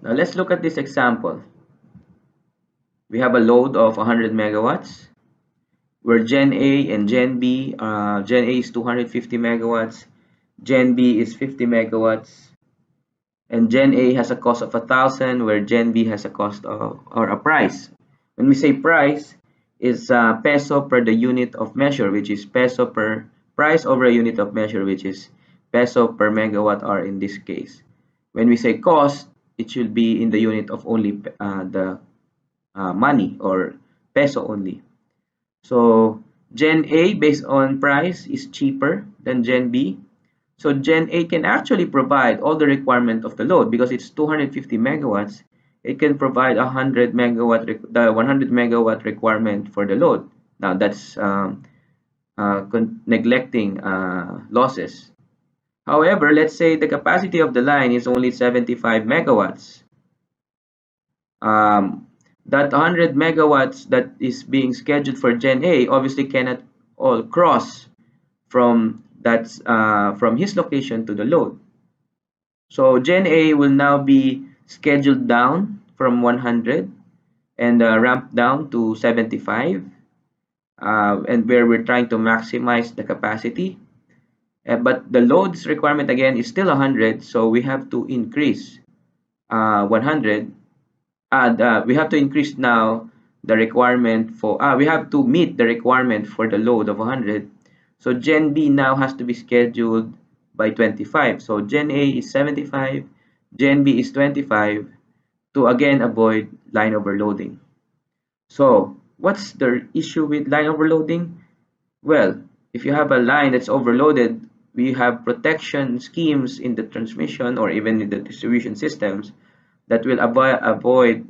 Now let's look at this example. We have a load of 100 megawatts where Gen A and Gen B, Gen A is 250 megawatts, Gen B is 50 megawatts, and Gen A has a cost of 1,000 where Gen B has a cost of, or a price. When we say price, is peso per the unit of measure, which is peso per price over a unit of measure, which is peso per megawatt hour in this case. When we say cost, it should be in the unit of only the money or peso only. So Gen A based on price is cheaper than Gen B. So Gen A can actually provide all the requirement of the load because it's 250 megawatts. It can provide 100 megawatt, the 100 megawatt requirement for the load. Now that's neglecting losses. However, let's say the capacity of the line is only 75 megawatts. That 100 megawatts that is being scheduled for Gen A obviously cannot all cross from from his location to the load. So Gen A will now be scheduled down from 100 and ramped down to 75, and where we're trying to maximize the capacity. But the loads requirement again is still 100, so we have to increase 100. We have to increase now the requirement for, we have to meet the requirement for the load of 100. So Gen B now has to be scheduled by 25. So Gen A is 75, Gen B is 25 to again avoid line overloading. So what's the issue with line overloading? Well, if you have a line that's overloaded, we have protection schemes in the transmission or even in the distribution systems that will avoid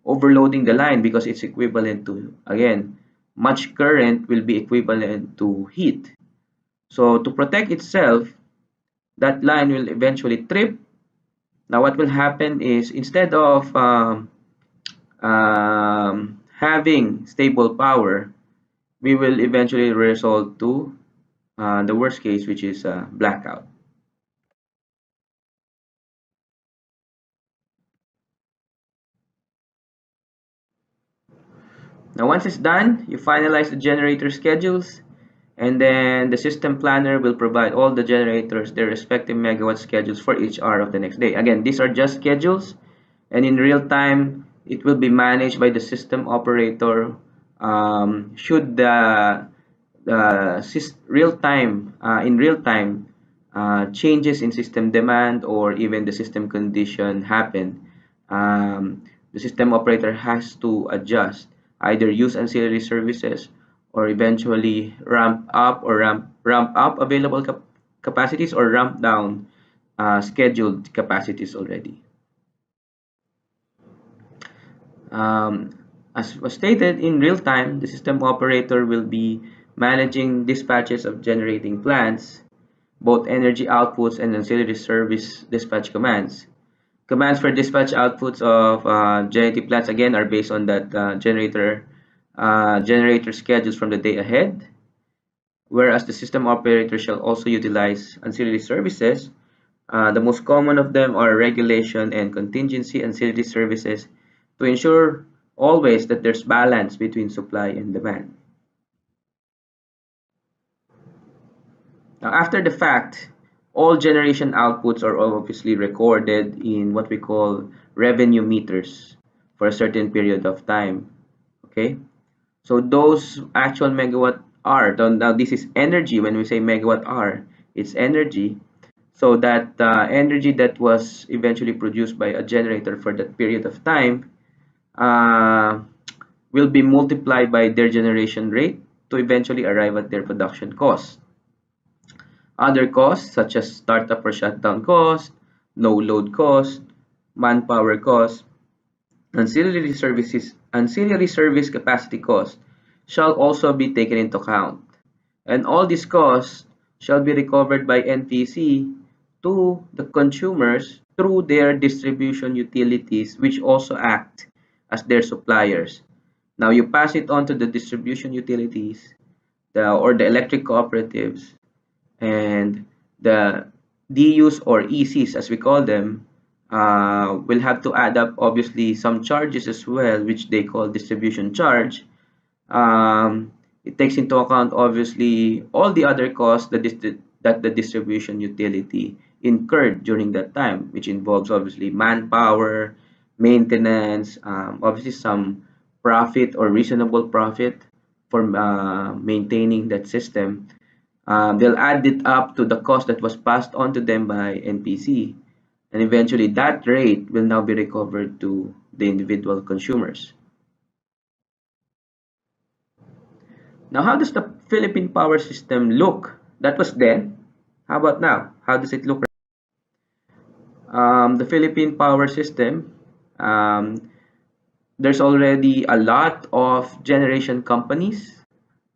overloading the line because it's equivalent to, again, much current will be equivalent to heat. So to protect itself, that line will eventually trip. Now what will happen is instead of having stable power, we will eventually result to the worst case, which is blackout. Now once it's done, you finalize the generator schedules, and then the system planner will provide all the generators their respective megawatt schedules for each hour of the next day. Again, these are just schedules, and in real time, it will be managed by the system operator. Should the in real time changes in system demand or even the system condition happen, the system operator has to adjust, either use ancillary services or eventually ramp up available capacities or ramp down scheduled capacities already. As was stated, in real time, the system operator will be managing dispatches of generating plants, both energy outputs and ancillary service dispatch commands. Commands for dispatch outputs of generating plants again are based on that generator schedules from the day ahead, whereas the system operator shall also utilize ancillary services. The most common of them are regulation and contingency ancillary services to ensure always that there's balance between supply and demand. Now, after the fact, all generation outputs are obviously recorded in what we call revenue meters for a certain period of time. Okay, so those actual megawatt hour, now this is energy. When we say megawatt hour, it's energy. So that energy that was eventually produced by a generator for that period of time will be multiplied by their generation rate to eventually arrive at their production cost. Other costs such as startup or shutdown cost, no load cost, manpower cost, ancillary service capacity cost shall also be taken into account. And all these costs shall be recovered by NPC to the consumers through their distribution utilities, which also act as their suppliers. Now you pass it on to the distribution utilities, or the electric cooperatives, and the DUs or ECs as we call them will have to add up obviously some charges as well, which they call distribution charge. It takes into account obviously all the other costs that the distribution utility incurred during that time, which involves obviously manpower, maintenance, obviously some profit or reasonable profit for maintaining that system. They'll add it up to the cost that was passed on to them by NPC, and eventually that rate will now be recovered to the individual consumers. Now, how does the Philippine power system look? That was then. How about now? How does it look? The Philippine power system, um, there's already a lot of generation companies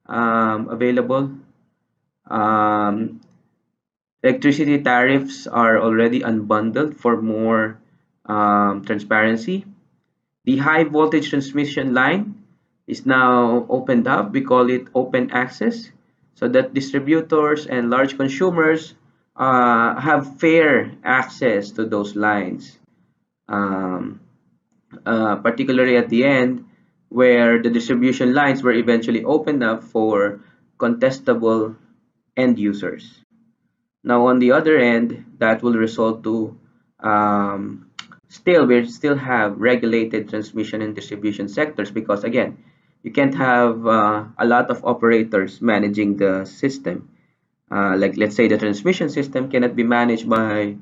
available. Um, Electricity tariffs are already unbundled for more transparency. The high voltage transmission line is now opened up. We call it open access, so that distributors and large consumers have fair access to those lines, um, particularly at the end, where the distribution lines were eventually opened up for contestable end users. Now, on the other end, that will result to um, we still have regulated transmission and distribution sectors, because again, you can't have a lot of operators managing the system. Like let's say the transmission system cannot be managed by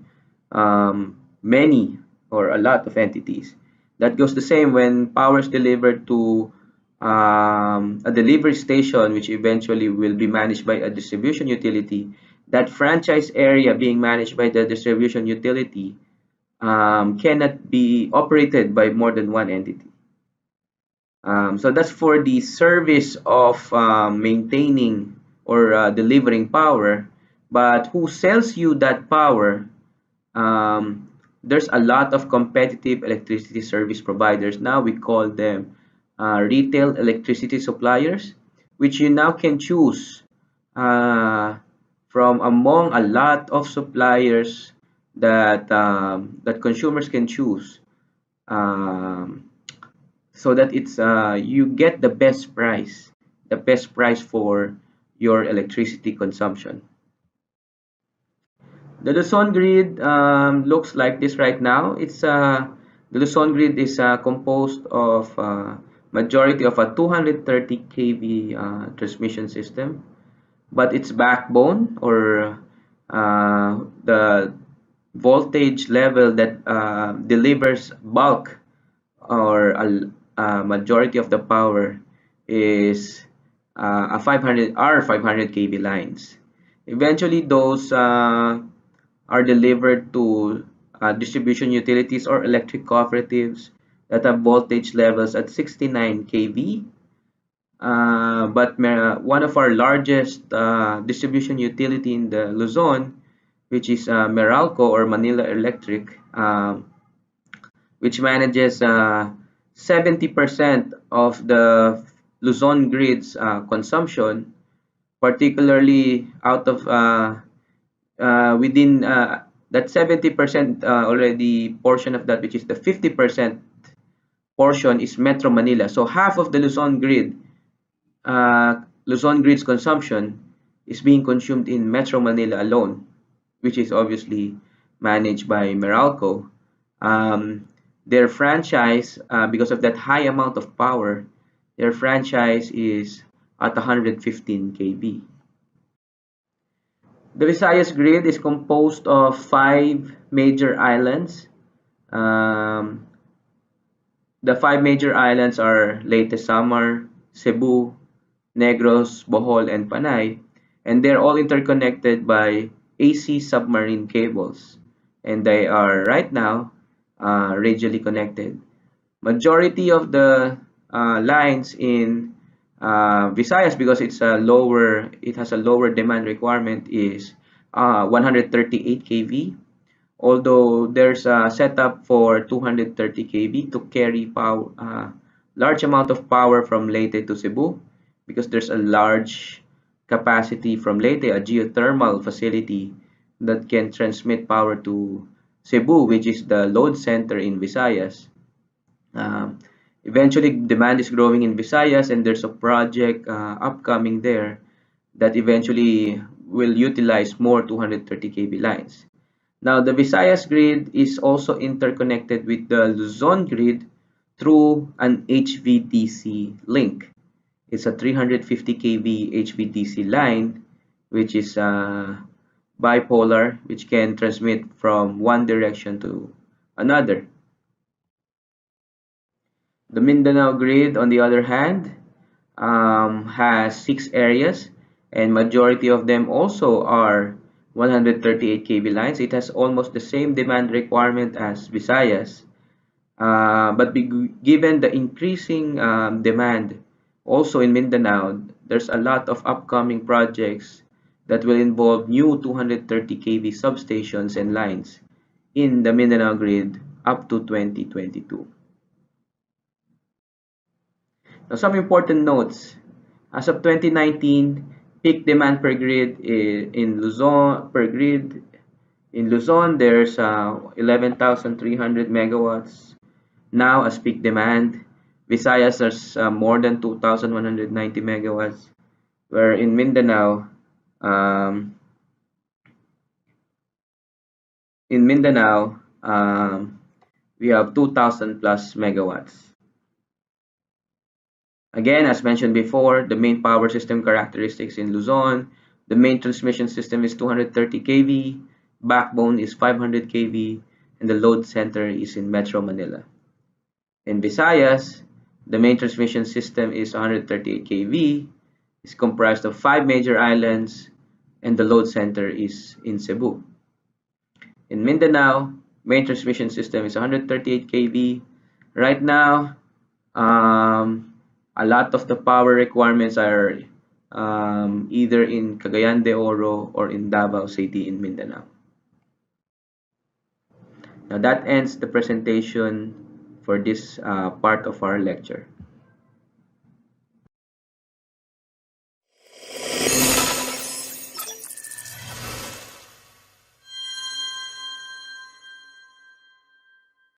many or a lot of entities. That goes the same when power is delivered to a delivery station, which eventually will be managed by a distribution utility. That franchise area being managed by the distribution utility cannot be operated by more than one entity. So that's for the service of maintaining or delivering power. But who sells you that power? Um, there's a lot of competitive electricity service providers. Now we call them retail electricity suppliers, which you now can choose from among a lot of suppliers that consumers can choose, um, so that it's you get the best price for your electricity consumption. The Luzon grid looks like this right now. The Luzon grid is composed of majority of a 230 kV transmission system, but its backbone or the voltage level that delivers bulk or a majority of the power is a 500 kV lines. Eventually, those are delivered to distribution utilities or electric cooperatives that have voltage levels at 69 kV. But one of our largest distribution utility in the Luzon, which is Meralco or Manila Electric, which manages 70% of the Luzon grid's consumption, particularly out of within that 70% already portion of that, which is the 50% portion, is Metro Manila. So half of the Luzon grid's consumption is being consumed in Metro Manila alone, which is obviously managed by Meralco. Their franchise, because of that high amount of power, their franchise is at 115 kV. The Visayas grid is composed of 5 major islands. Um, the 5 major islands are Leyte Samar, Cebu, Negros, Bohol, and Panay, and they're all interconnected by AC submarine cables, and they are right now radially connected. Majority of the lines in Visayas, because it has a lower demand requirement, is 138 kV. Although there's a setup for 230 kV to carry power, large amount of power from Leyte to Cebu, because there's a large capacity from Leyte, a geothermal facility that can transmit power to Cebu, which is the load center in Visayas. Um, Eventually, demand is growing in Visayas, and there's a project upcoming there that eventually will utilize more 230 kV lines. Now, the Visayas grid is also interconnected with the Luzon grid through an HVDC link. It's a 350 kV HVDC line, which is bipolar, which can transmit from one direction to another. The Mindanao grid, on the other hand, has 6 areas, and majority of them also are 138 kV lines. It has almost the same demand requirement as Visayas, but given the increasing demand also in Mindanao, there's a lot of upcoming projects that will involve new 230 kV substations and lines in the Mindanao grid up to 2022. Now, some important notes. As of 2019, peak demand per grid in Luzon there's 11,300 megawatts now as peak demand. Visayas there's more than 2,190 megawatts, where in um, Mindanao we have 2,000 plus megawatts. Again, as mentioned before, the main power system characteristics in Luzon, the main transmission system is 230 kV, backbone is 500 kV, and the load center is in Metro Manila. In Visayas, the main transmission system is 138 kV, is comprised of 5 major islands, and the load center is in Cebu. In Mindanao, main transmission system is 138 kV. Right now, a lot of the power requirements are either in Cagayan de Oro or in Davao City in Mindanao. Now that ends the presentation for this part of our lecture.